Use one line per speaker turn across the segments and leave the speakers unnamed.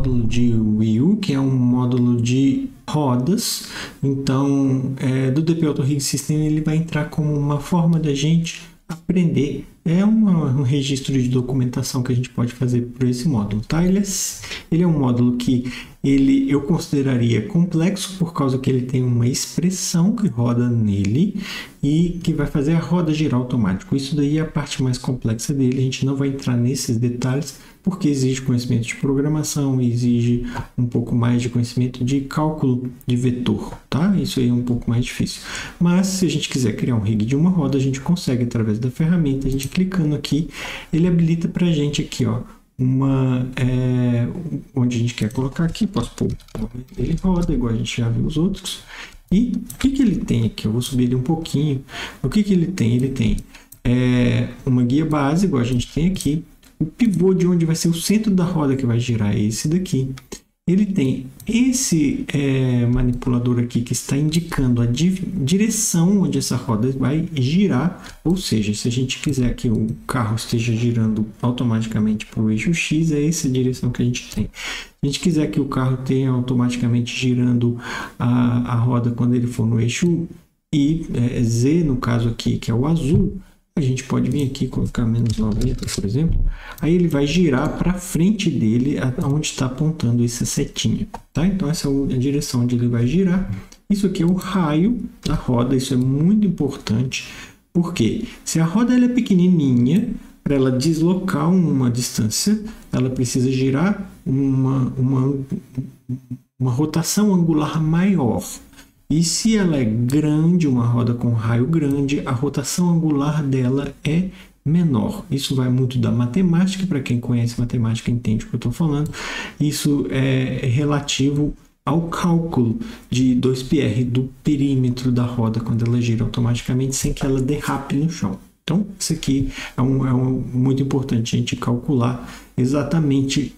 módulo de wheel, que é um módulo de rodas. Então, do DP Auto Rig System, ele vai entrar como uma forma da gente aprender. É um registro de documentação que a gente pode fazer por esse módulo, tá? Ele é um módulo que eu consideraria complexo por causa que ele tem uma expressão que roda nele e que vai fazer a roda girar automático. Isso daí é a parte mais complexa dele. A gente não vai entrar nesses detalhes porque exige conhecimento de programação, exige um pouco mais de conhecimento de cálculo de vetor, tá? Isso aí é um pouco mais difícil. Mas se a gente quiser criar um rig de uma roda, a gente consegue através da ferramenta. A gente clicando aqui, ele habilita para a gente aqui, ó, onde a gente quer colocar aqui. Posso pôr, ele roda igual a gente já viu os outros. E o que ele tem aqui? Eu vou subir ele um pouquinho. O que ele tem? Ele tem uma guia base, igual a gente tem aqui. O pivô de onde vai ser o centro da roda que vai girar é esse daqui. Ele tem esse manipulador aqui que está indicando a direção onde essa roda vai girar. Ou seja, se a gente quiser que o carro esteja girando automaticamente para o eixo X, é essa a direção que a gente tem. Se a gente quiser que o carro tenha automaticamente girando a roda quando ele for no eixo Y, Z, no caso aqui, que é o azul, a gente pode vir aqui e colocar menos 90, por exemplo. Aí ele vai girar para frente dele, onde está apontando essa setinha, tá? Então essa é a direção onde ele vai girar. Isso aqui é o raio da roda. Isso é muito importante, porque se a roda ela é pequenininha, para ela deslocar uma distância, ela precisa girar uma rotação angular maior. E se ela é grande, uma roda com raio grande, a rotação angular dela é menor. Isso vai muito da matemática. Para quem conhece matemática entende o que eu estou falando. Isso é relativo ao cálculo de 2πr do perímetro da roda quando ela gira automaticamente sem que ela derrape no chão. Então, isso aqui é muito importante a gente calcular exatamente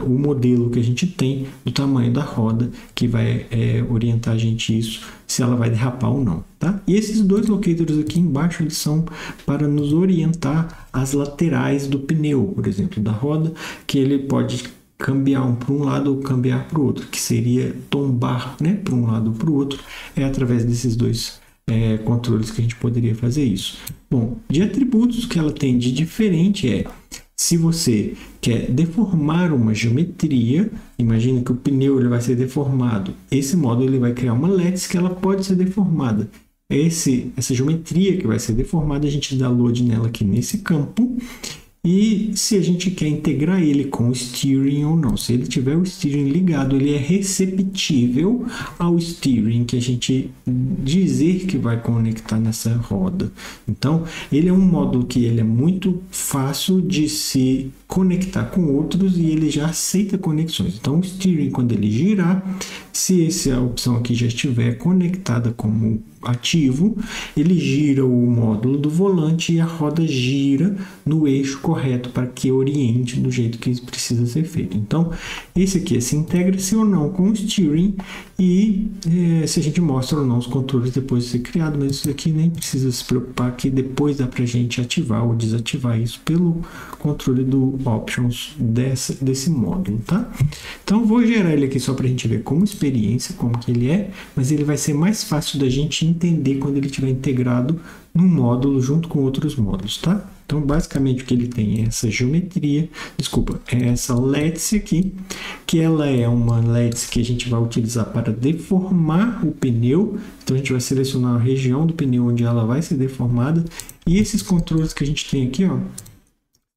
o modelo que a gente tem do tamanho da roda, que vai orientar a gente isso, se ela vai derrapar ou não, tá? E esses dois locators aqui embaixo, eles são para nos orientar as laterais do pneu, por exemplo, da roda, que ele pode cambiar para um lado ou cambiar para o outro, que seria tombar, né, para um lado ou para o outro. É através desses dois controles que a gente poderia fazer isso. Bom, de atributos que ela tem de diferente se você quer deformar uma geometria, imagine que o pneu ele vai ser deformado. Esse módulo ele vai criar uma létice que ela pode ser deformada. Essa geometria que vai ser deformada, a gente dá load nela aqui nesse campo. E se a gente quer integrar ele com o steering ou não. Se ele tiver o steering ligado, ele é receptível ao steering que a gente dizer que vai conectar nessa roda. Então, ele é um módulo que ele é muito fácil de se conectar com outros e ele já aceita conexões. Então, o steering, quando ele girar, se essa opção aqui já estiver conectada como ativo, ele gira o módulo do volante e a roda gira no eixo correto para que oriente do jeito que precisa ser feito. Então, esse aqui se integra-se ou não com o steering e se a gente mostra ou não os controles depois de ser criado, mas isso aqui nem precisa se preocupar que depois dá para a gente ativar ou desativar isso pelo controle do options desse módulo, tá? Então, vou gerar ele aqui só para a gente ver como experiência, como que ele é, mas ele vai ser mais fácil da gente entender quando ele estiver integrado no módulo junto com outros módulos, tá? Então, basicamente, o que ele tem é essa geometria, é essa létice aqui, que ela é uma létice que a gente vai utilizar para deformar o pneu. Então, a gente vai selecionar a região do pneu onde ela vai ser deformada. E esses controles que a gente tem aqui, ó,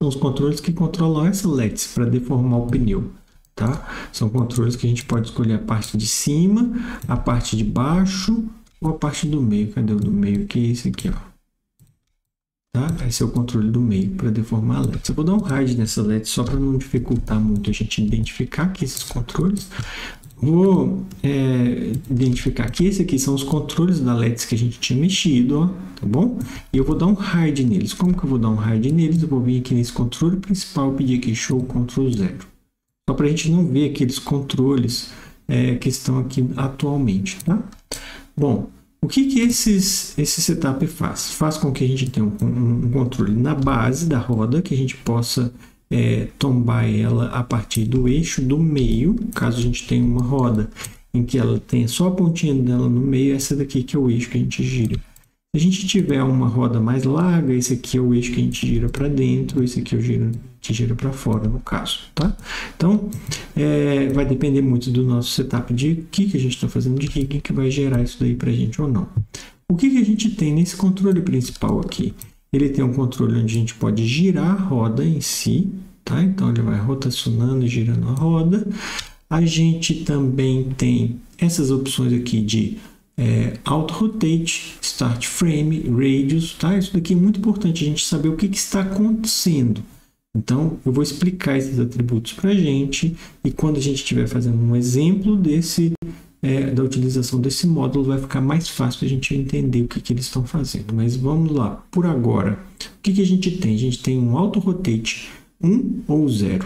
são os controles que controlam essa létice para deformar o pneu. Tá? São controles que a gente pode escolher a parte de cima, a parte de baixo ou a parte do meio. Cadê o do meio? Que é esse aqui, ó. Tá? Esse é o controle do meio para deformar a létice. Eu vou dar um hide nessa létice só para não dificultar muito a gente identificar aqui esses controles. Vou identificar que esse aqui são os controles da létice que a gente tinha mexido, ó, tá bom? E eu vou dar um hide neles. Como que eu vou dar um hide neles? Eu vou vir aqui nesse controle principal, pedir aqui Show Control 0. Só para a gente não ver aqueles controles que estão aqui atualmente, tá? Bom, o que esse setup faz? Faz com que a gente tenha um controle na base da roda, que a gente possa tombar ela a partir do eixo do meio, caso a gente tenha uma roda em que ela tenha só a pontinha dela no meio, essa daqui que é o eixo que a gente gira. Se a gente tiver uma roda mais larga, esse aqui é o eixo que a gente gira para dentro, esse aqui a gente gira para fora, no caso, tá? Então, vai depender muito do nosso setup de que a gente está fazendo de rigging, que vai gerar isso daí para a gente ou não. O que a gente tem nesse controle principal aqui? Ele tem um controle onde a gente pode girar a roda em si, tá? Então, ele vai rotacionando e girando a roda. A gente também tem essas opções aqui de Auto Rotate, Start Frame, Radius, tá? Isso daqui é muito importante a gente saber o que está acontecendo. Então, eu vou explicar esses atributos para a gente e quando a gente estiver fazendo um exemplo da utilização desse módulo, vai ficar mais fácil a gente entender o que eles estão fazendo. Mas vamos lá, por agora, o que a gente tem? A gente tem um Auto Rotate 1 ou 0.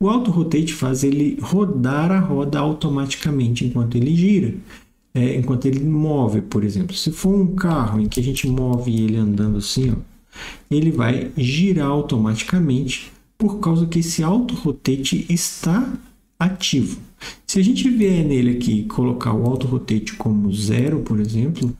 O Auto Rotate faz ele rodar a roda automaticamente enquanto ele gira. Enquanto ele move, por exemplo. Se for um carro em que a gente move ele andando assim, ó, ele vai girar automaticamente por causa que esse Auto Rotate está ativo. Se a gente vier nele aqui e colocar o Auto Rotate como 0, por exemplo,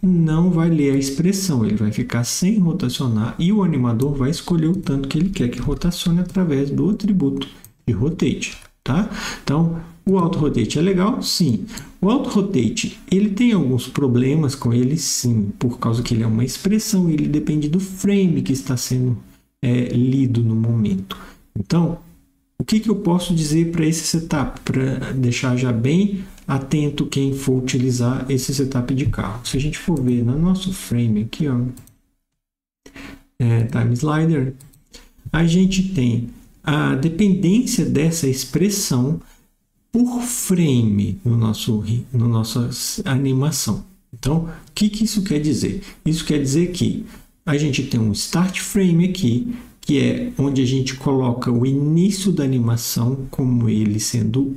não vai ler a expressão, ele vai ficar sem rotacionar e o animador vai escolher o tanto que ele quer que rotacione através do atributo de Rotate, tá? Então, o Auto Rotate é legal? Sim. O Auto Rotate, ele tem alguns problemas com ele? Sim, por causa que ele é uma expressão, ele depende do frame que está sendo lido no momento. Então, o que eu posso dizer para esse setup? Para deixar já bem atento quem for utilizar esse setup de carro. Se a gente for ver no nosso frame aqui, ó, Time Slider, a gente tem a dependência dessa expressão por frame no nossa animação. Então, o que isso quer dizer? Isso quer dizer que a gente tem um Start Frame aqui, que é onde a gente coloca o início da animação como ele sendo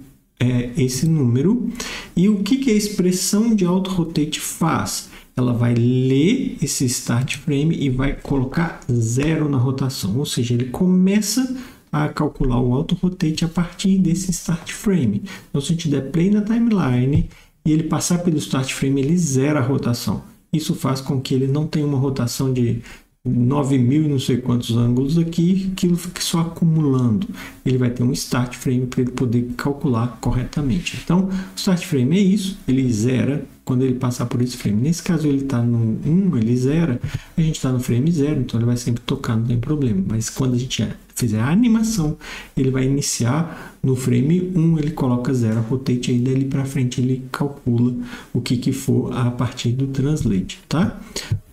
esse número. E o que a expressão de Auto Rotate faz? Ela vai ler esse Start Frame e vai colocar 0 na rotação, ou seja, ele começa a calcular o Auto Rotate a partir desse Start Frame. Então, se a gente der play na timeline e ele passar pelo Start Frame, ele zera a rotação. Isso faz com que ele não tenha uma rotação de 9.000 e não sei quantos ângulos aqui, aquilo fica só acumulando. Ele vai ter um Start Frame para ele poder calcular corretamente. Então, o Start Frame é isso, ele zera quando ele passar por esse frame. Nesse caso, ele está no 1, ele zera, a gente está no frame 0, então ele vai sempre tocar, não tem problema. Mas quando a gente fizer a animação, ele vai iniciar no frame 1, ele coloca 0 rotate, aí dali para frente ele calcula o que for a partir do translate, tá?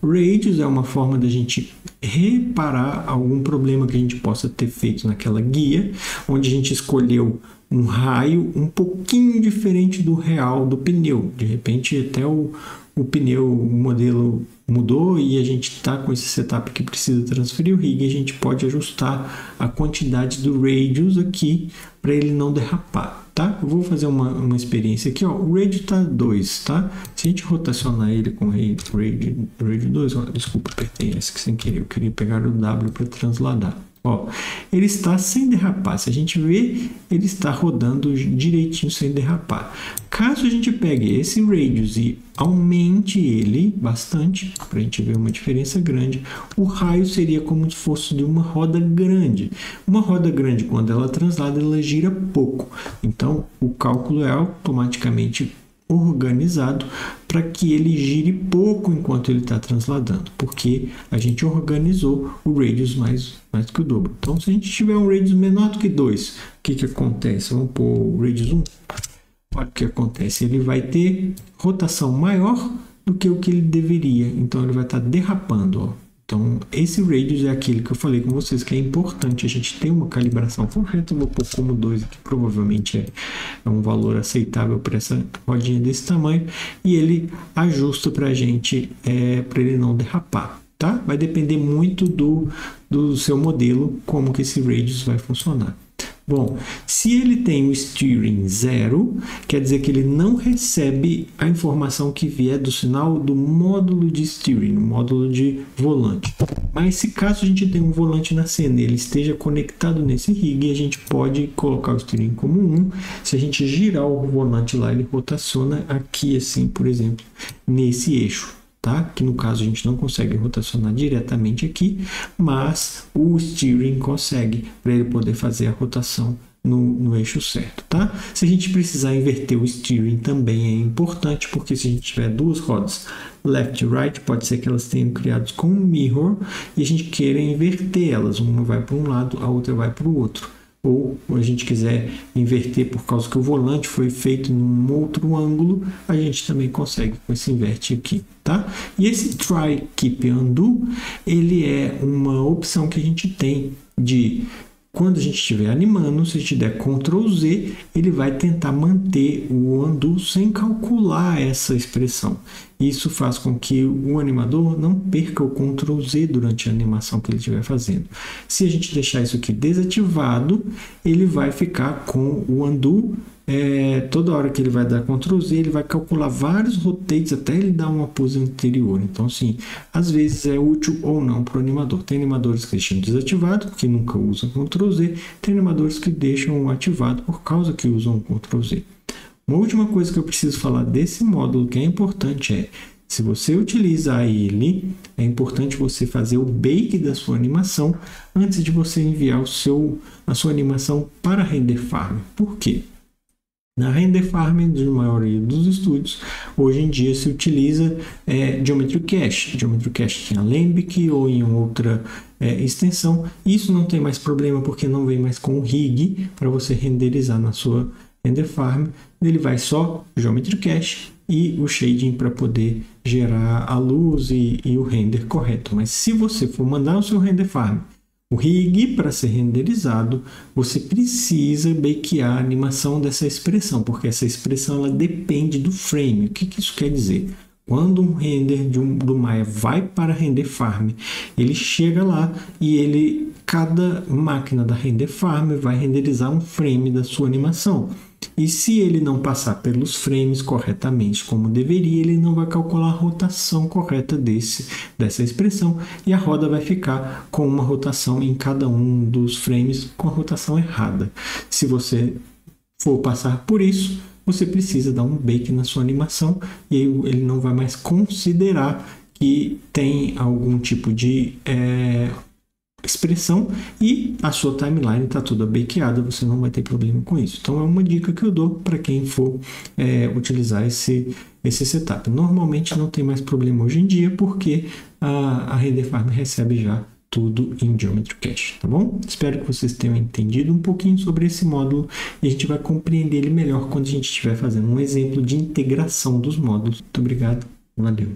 Radius é uma forma da gente reparar algum problema que a gente possa ter feito naquela guia, onde a gente escolheu um raio um pouquinho diferente do real do pneu. De repente até o pneu, o modelo mudou e a gente está com esse setup que precisa transferir o rig, a gente pode ajustar a quantidade do radius aqui para ele não derrapar, tá? Eu vou fazer uma experiência aqui, ó. O radius está 2, tá? Se a gente rotacionar ele com radius 2, ó, desculpa, apertei esse que sem querer, eu queria pegar o W para transladar. Ó, ele está sem derrapar. Se a gente vê, ele está rodando direitinho sem derrapar. Caso a gente pegue esse radius e aumente ele bastante, para a gente ver uma diferença grande, o raio seria como se fosse de uma roda grande. Uma roda grande, quando ela translada, ela gira pouco. Então, o cálculo é automaticamente organizado para que ele gire pouco enquanto ele está transladando, porque a gente organizou o radius mais que o dobro. Então, se a gente tiver um radius menor do que 2, o que acontece? Vamos pôr o radius 1. Olha o que acontece. Ele vai ter rotação maior do que o que ele deveria. Então, ele vai estar derrapando, ó. Então, esse radius é aquele que eu falei com vocês que é importante a gente ter uma calibração correta. Eu vou pôr como 2 aqui, provavelmente é um valor aceitável para essa rodinha desse tamanho. E ele ajusta para a gente, para ele não derrapar, tá? Vai depender muito do seu modelo, como que esse radius vai funcionar. Bom, se ele tem o steering 0, quer dizer que ele não recebe a informação que vier do sinal do módulo de steering, módulo de volante. Mas se caso a gente tenha um volante na cena e ele esteja conectado nesse rig, a gente pode colocar o steering como 1. Se a gente girar o volante lá, ele rotaciona aqui assim, por exemplo, nesse eixo. Tá? Que no caso a gente não consegue rotacionar diretamente aqui, mas o steering consegue para ele poder fazer a rotação no eixo certo. Tá? Se a gente precisar inverter o steering também é importante, porque se a gente tiver duas rodas left e right, pode ser que elas tenham criados com um mirror e a gente queira inverter elas, uma vai para um lado, a outra vai para o outro. Ou a gente quiser inverter por causa que o volante foi feito num outro ângulo, a gente também consegue com esse inverte aqui, tá? E esse Try, Keep, Undo, ele é uma opção que a gente tem de, quando a gente estiver animando, se a gente der Ctrl Z, ele vai tentar manter o undo sem calcular essa expressão. Isso faz com que o animador não perca o Ctrl Z durante a animação que ele estiver fazendo. Se a gente deixar isso aqui desativado, ele vai ficar com o undo. Toda hora que ele vai dar Ctrl Z, ele vai calcular vários rotates até ele dar uma pose anterior. Então, sim, às vezes é útil ou não para o animador. Tem animadores que deixam desativado, porque nunca usam Ctrl Z. Tem animadores que deixam ativado por causa que usam Ctrl Z. Uma última coisa que eu preciso falar desse módulo que é importante é, se você utilizar ele, é importante você fazer o bake da sua animação antes de você enviar a sua animação para a Render Farm. Por quê? Na Render Farm, na maioria dos estúdios, hoje em dia se utiliza Geometry Cache. Geometry Cache em Alembic ou em outra extensão. Isso não tem mais problema porque não vem mais com o rig para você renderizar na sua Render Farm. Ele vai só Geometry Cache e o shading para poder gerar a luz e o render correto. Mas se você for mandar o seu Render Farm o rig para ser renderizado, você precisa bakear a animação dessa expressão, porque essa expressão ela depende do frame. O que isso quer dizer? Quando um render do Maya vai para a Render Farm, ele chega lá e cada máquina da Render Farm vai renderizar um frame da sua animação. E se ele não passar pelos frames corretamente como deveria, ele não vai calcular a rotação correta dessa expressão e a roda vai ficar com uma rotação em cada um dos frames com a rotação errada. Se você for passar por isso, você precisa dar um bake na sua animação e ele não vai mais considerar que tem algum tipo de expressão e a sua timeline está toda bakeada, você não vai ter problema com isso. Então é uma dica que eu dou para quem for utilizar esse setup. Normalmente não tem mais problema hoje em dia porque a Render Farm recebe já tudo em Geometry Cache, tá bom? Espero que vocês tenham entendido um pouquinho sobre esse módulo e a gente vai compreender ele melhor quando a gente estiver fazendo um exemplo de integração dos módulos. Muito obrigado, valeu!